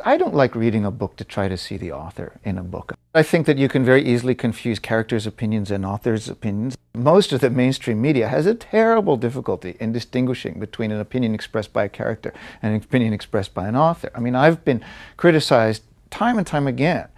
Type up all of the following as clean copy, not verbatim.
I don't like reading a book to try to see the author in a book. I think that you can very easily confuse characters' opinions and authors' opinions. Most of the mainstream media has a terrible difficulty in distinguishing between an opinion expressed by a character and an opinion expressed by an author. I mean, I've been criticized time and time again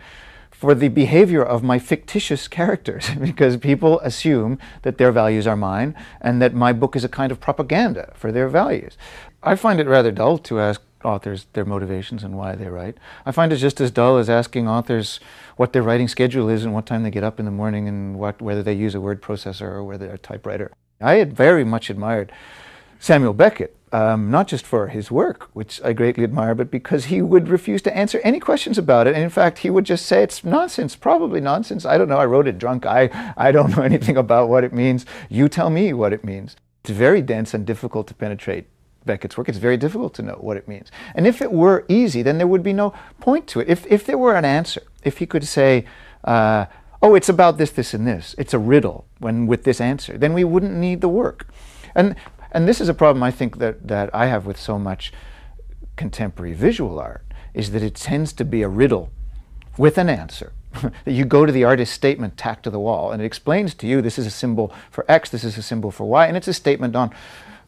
for the behavior of my fictitious characters because people assume that their values are mine and that my book is a kind of propaganda for their values. I find it rather dull to ask authors their motivations and why they write. I find it just as dull as asking authors what their writing schedule is and what time they get up in the morning and whether they use a word processor or whether they're a typewriter. I had very much admired Samuel Beckett, not just for his work, which I greatly admire, but because he would refuse to answer any questions about it. And in fact, he would just say, it's nonsense, probably nonsense. I don't know, I wrote it drunk. I don't know anything about what it means. You tell me what it means. It's very dense and difficult to penetrate Beckett's work. It's very difficult to know what it means. And if it were easy, then there would be no point to it. If there were an answer, if he could say, oh, it's about this, this, and this, it's a riddle with this answer, then we wouldn't need the work. And this is a problem I think that I have with so much contemporary visual art, is that it tends to be a riddle with an answer. That you go to the artist's statement tacked to the wall, and it explains to you this is a symbol for X, this is a symbol for Y, and it's a statement on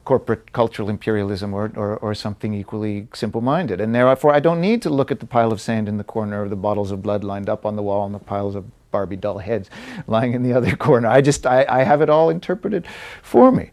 corporate cultural imperialism or something equally simple-minded. And therefore I don't need to look at the pile of sand in the corner or the bottles of blood lined up on the wall and the piles of Barbie doll heads lying in the other corner. I have it all interpreted for me.